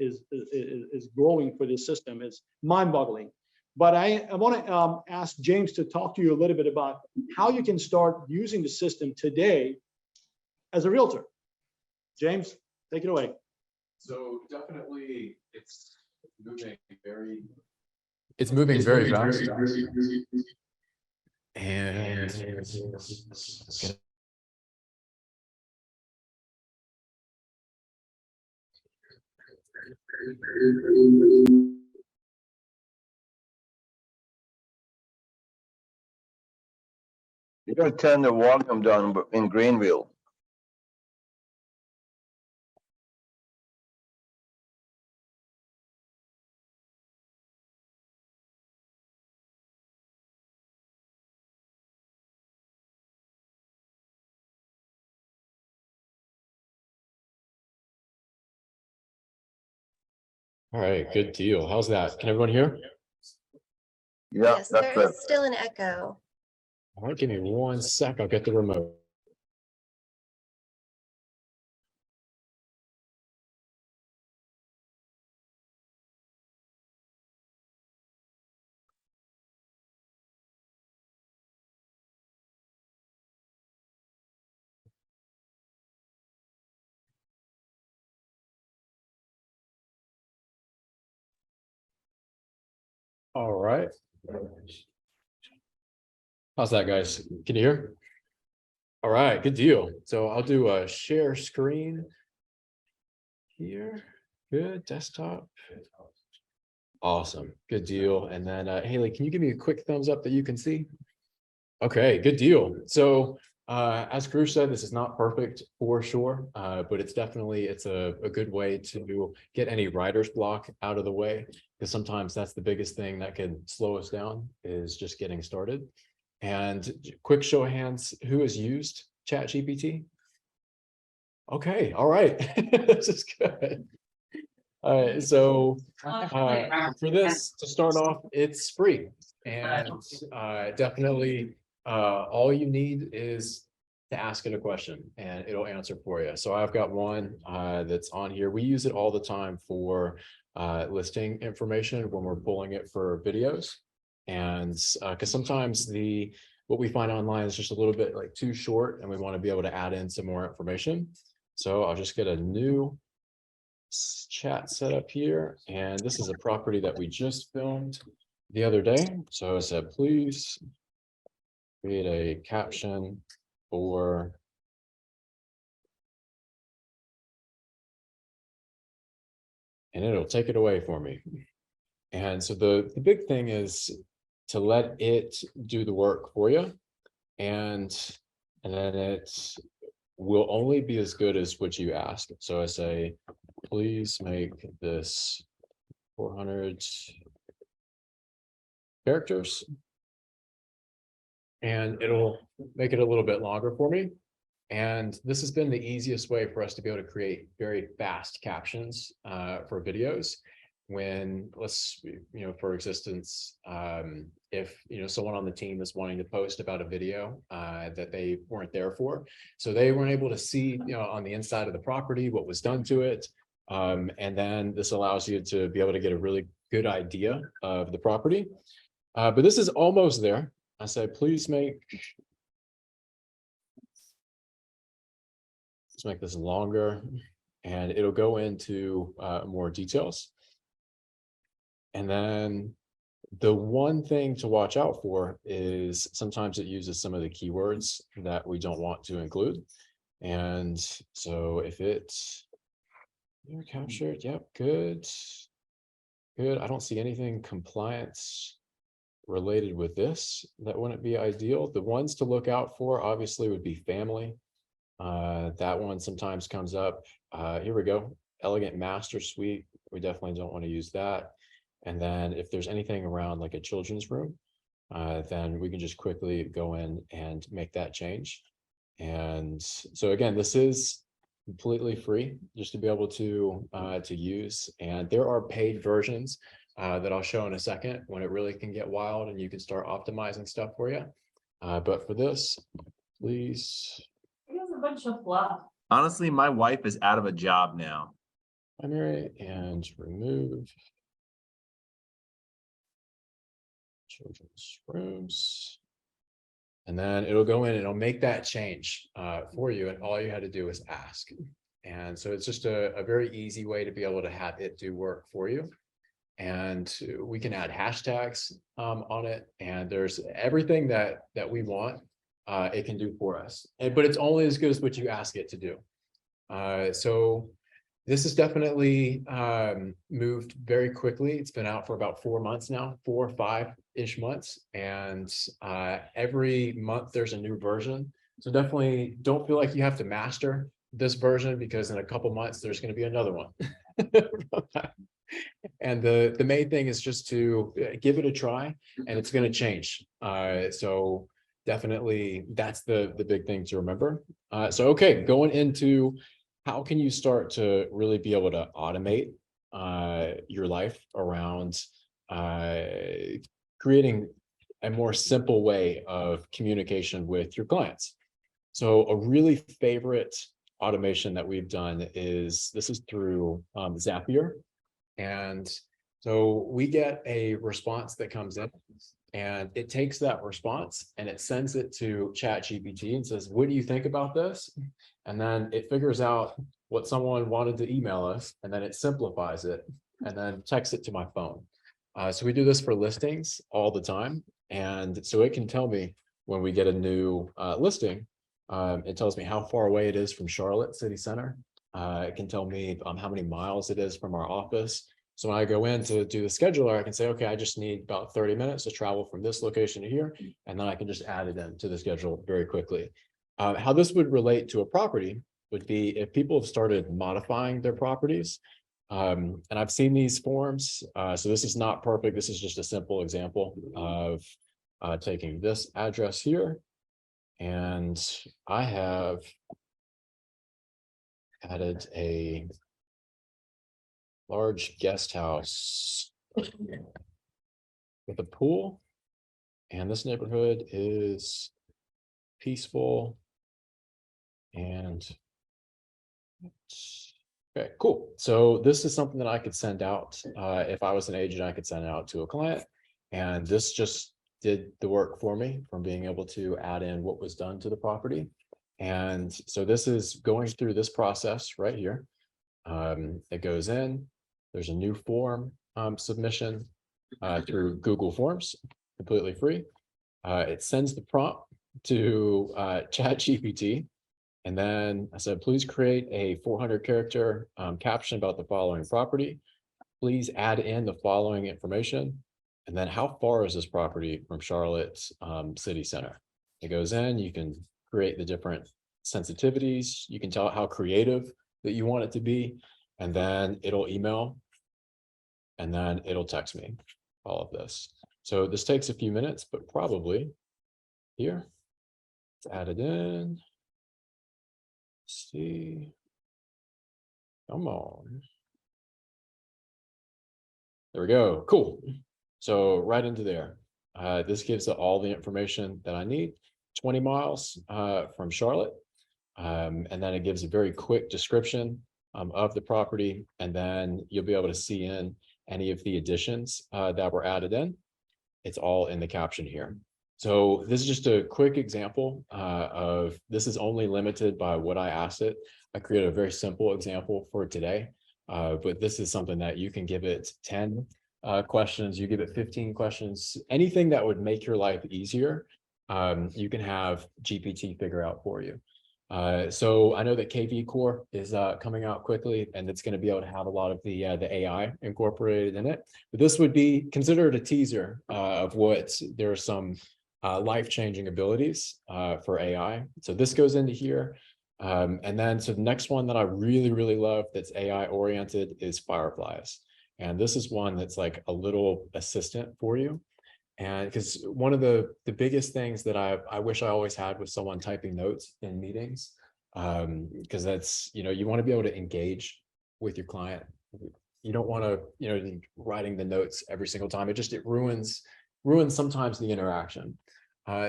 growing for this system is mind-boggling. But I want to ask James to talk to you a little bit about how you can start using the system today as a realtor. James, take it away. So definitely it's moving very fast. And You gotta turn the volume down in Greenville. all right, good deal. How's that? Can everyone hear? Yeah, Yes, that's there it. is still an echo. All right, give me 1 sec. I'll get the remote. All right. How's that, guys? Can you hear? All right, good deal. So I'll do a share screen here. Good, desktop. Awesome, good deal. And then Haley, can you give me a quick thumbs up that you can see? Okay, good deal. So as Karush said, this is not perfect for sure, but it's definitely a good way to get any writer's block out of the way, because sometimes that's the biggest thing that can slow us down, is just getting started. And quick show of hands, who has used ChatGPT? Okay, all right, this is good. All right, so for this, to start off, it's free, and definitely all you need is to ask it a question and it'll answer for you. So I've got one that's on here. We use it all the time for listing information when we're pulling it for videos. And because sometimes what we find online is just a little bit like too short, and we want to be able to add in some more information. So I'll just get a new chat set up here, and this is a property that we just filmed. the other day. So I said, please create a caption for and it'll take it away for me. And so the big thing is to let it do the work for you. And then it will only be as good as what you ask. So I say, please make this 400 characters. And it'll make it a little bit longer for me. And this has been the easiest way for us to be able to create very fast captions for videos. When for instance, if someone on the team is wanting to post about a video that they weren't there for, so they weren't able to see on the inside of the property what was done to it, and then this allows you to be able to get a really good idea of the property. But this is almost there. I said, please make let's make this longer, and it'll go into more details. And then the one thing to watch out for is sometimes it uses some of the keywords that we don't want to include. And so if it's you're captured, yep, good. I don't see anything compliance related with this. That wouldn't be ideal. The ones to look out for obviously would be family. That one sometimes comes up. Here we go. Elegant master suite. We definitely don't want to use that. And then if there's anything around like a children's room, then we can just quickly go in and make that change. And so again, this is completely free just to be able to use. And there are paid versions that I'll show in a second when it really can get wild and you can start optimizing stuff for you. But for this, please. It has a bunch of fluff. Honestly, my wife is out of a job now. Primary and remove children's rooms. And then it'll go in and it'll make that change for you. And all you had to do is ask. And so it's just a very easy way to be able to have it do work for you. And we can add hashtags on it. And there's everything that we want, it can do for us. But it's only as good as what you ask it to do. So this is definitely moved very quickly. It's been out for about 4 months now, 4 or 5-ish months. And every month there's a new version. So definitely don't feel like you have to master this version because in a couple months, there's going to be another one. And the main thing is just to give it a try and it's going to change. So definitely that's the big thing to remember. So, okay, going into how can you start to really be able to automate your life around creating a more simple way of communication with your clients. So a really favorite automation that we've done is this is through Zapier. And so we get a response that comes in and it takes that response and it sends it to ChatGPT and says, what do you think about this? And then it figures out what someone wanted to email us and then it simplifies it and then texts it to my phone. So we do this for listings all the time. And so it can tell me when we get a new listing, it tells me how far away it is from Charlotte City Center. It can tell me how many miles it is from our office. So when I go in to do the scheduler, I can say, okay, I just need about 30 minutes to travel from this location to here. And then I can just add it into the schedule very quickly. How this would relate to a property would be if people have started modifying their properties. And I've seen these forms. So this is not perfect. This is just a simple example of taking this address here. And I have added a large guest house with a pool. And this neighborhood is peaceful. And okay, cool. So this is something that I could send out. If I was an agent, I could send it out to a client. And this just did the work for me from being able to add in what was done to the property. And so this is going through this process right here. It goes in, there's a new form submission. through Google Forms, completely free. It sends the prompt to ChatGPT. And then I said, please create a 400 character caption about the following property. Please add in the following information. And then how far is this property from Charlotte's city center? It goes in, you can create the different sensitivities. You can tell it how creative that you want it to be. And then it'll email. And then it'll text me all of this. So this takes a few minutes, but probably here, let's add it in. Let's see. Come on. There we go. Cool. So right into there. This gives it all the information that I need. 20 miles from Charlotte. And then it gives a very quick description of the property. And then you'll be able to see in any of the additions that were added in. It's all in the caption here. So this is just a quick example of, this is only limited by what I asked it. I created a very simple example for today, but this is something that you can give it 10 questions, you give it 15 questions, anything that would make your life easier, you can have GPT figure out for you. So I know that KV Core is coming out quickly, and it's going to be able to have a lot of the AI incorporated in it. But this would be considered a teaser of what there are some life-changing abilities for AI. So this goes into here. And then so the next one that I really, really love that's AI oriented is Fireflies. And this is one that's like a little assistant for you. And because one of the biggest things that I wish I always had was someone typing notes in meetings, because that's, you want to be able to engage with your client. You don't want to, writing the notes every single time. It ruins sometimes the interaction.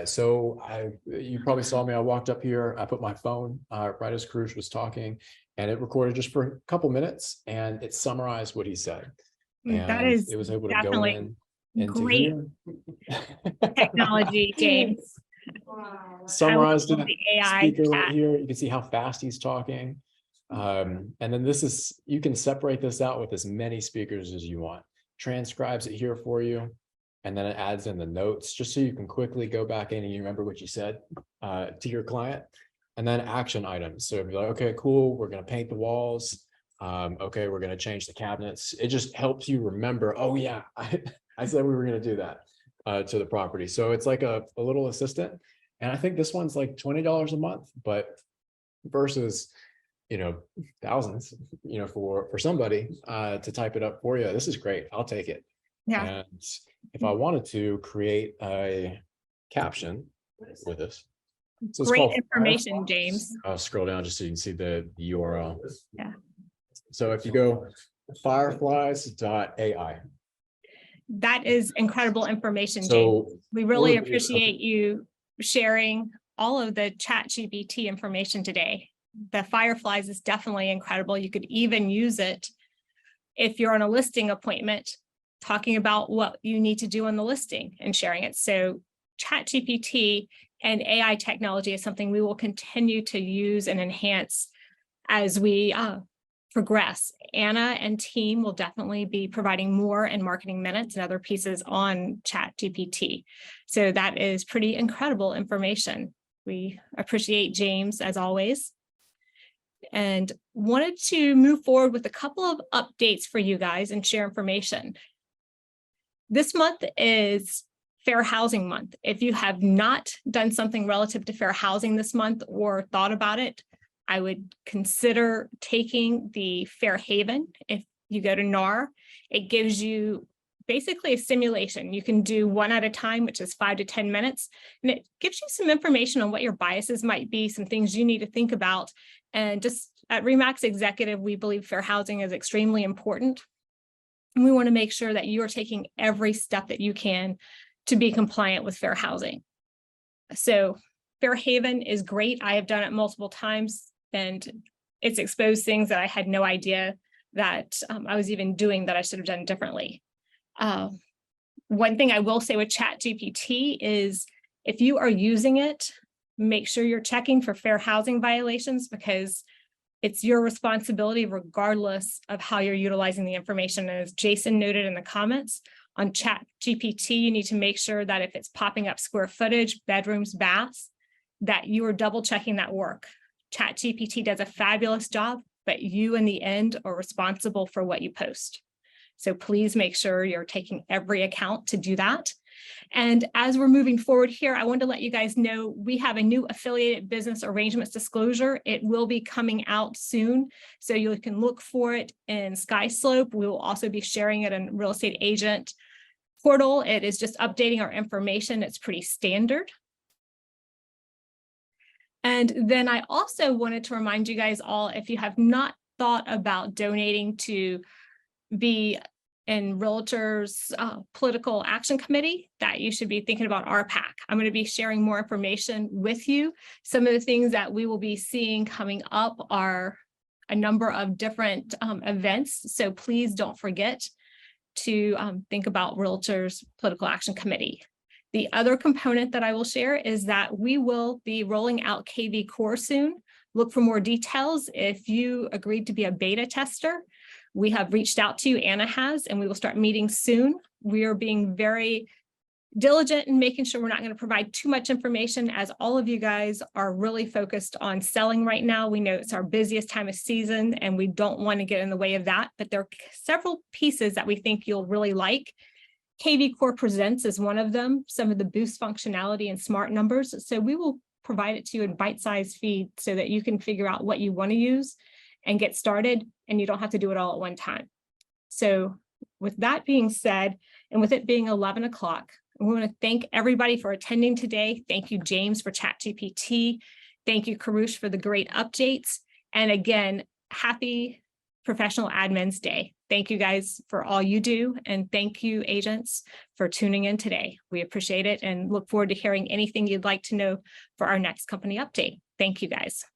So you probably saw me, I walked up here, I put my phone right as Karush was talking, and it recorded just for a couple minutes, and it summarized what he said. And that is it was able to go definitely in into great here. technology, James. Summarized I it, love the AI speaker right chat. here. You can see how fast he's talking. And then this is, you can separate this out with as many speakers as you want. Transcribes it here for you. And then it adds in the notes just so you can quickly go back in and you remember what you said to your client. And then action items. So if you're like, okay, cool, we're going to paint the walls. Okay, we're going to change the cabinets. It just helps you remember, oh yeah, I said we were going to do that to the property. So it's like a little assistant. And I think this one's like $20 a month, but versus, thousands, for somebody to type it up for you. This is great. I'll take it. Yeah. And if I wanted to create a caption with this. So it's Great called information, Fireflies. James. I'll scroll down just so you can see the URL. Yeah. So if you go fireflies.ai. That is incredible information, James. So We really we're- appreciate you sharing all of the ChatGPT information today. The Fireflies is definitely incredible. You could even use it if you're on a listing appointment, talking about what you need to do on the listing and sharing it. So ChatGPT and AI technology is something we will continue to use and enhance as we progress. Anna and team will definitely be providing more in marketing minutes and other pieces on ChatGPT. So that is pretty incredible information. We appreciate James as always. And wanted to move forward with a couple of updates for you guys and share information. This month is Fair Housing Month. If you have not done something relative to fair housing this month or thought about it, I would consider taking the Fair Haven. If you go to NAR, it gives you basically a simulation. You can do one at a time, which is 5 to 10 minutes. And it gives you some information on what your biases might be, some things you need to think about. And just at RE/MAX Executive, we believe fair housing is extremely important. And we want to make sure that you are taking every step that you can to be compliant with fair housing. So Fair Haven is great. I have done it multiple times, and it's exposed things that I had no idea that I was even doing that I should have done differently. One thing I will say with ChatGPT is if you are using it, make sure you're checking for fair housing violations, because it's your responsibility regardless of how you're utilizing the information. And as Jason noted in the comments, On ChatGPT, you need to make sure that if it's popping up square footage, bedrooms, baths, that you are double checking that work. ChatGPT does a fabulous job, but you in the end are responsible for what you post. So please make sure you're taking every account to do that. And as we're moving forward here, I want to let you guys know we have a new affiliated business arrangements disclosure. It will be coming out soon, so you can look for it in SkySlope. We will also be sharing it in Real Estate Agent portal. It is just updating our information. It's pretty standard. And then I also wanted to remind you guys all, if you have not thought about donating to be in Realtors Political Action Committee, that you should be thinking about RPAC. I'm going to be sharing more information with you. Some of the things that we will be seeing coming up are a number of different events. So please don't forget to think about Realtors Political Action Committee. The other component that I will share is that we will be rolling out KV Core soon. Look for more details. If you agreed to be a beta tester, we have reached out to you, Anna has, and we will start meeting soon. We are being very diligent in making sure we're not going to provide too much information, as all of you guys are really focused on selling right now. We know it's our busiest time of season and we don't want to get in the way of that, but there are several pieces that we think you'll really like. KV Core Presents is one of them, some of the boost functionality and smart numbers. So we will provide it to you in bite-sized feed so that you can figure out what you want to use and get started, and you don't have to do it all at one time. So with that being said, and with it being 11 o'clock, we want to thank everybody for attending today. Thank you, James, for ChatGPT. Thank you, Karush, for the great updates. And again, happy Professional Admins Day. Thank you guys for all you do. And thank you, agents, for tuning in today. We appreciate it and look forward to hearing anything you'd like to know for our next company update. Thank you, guys.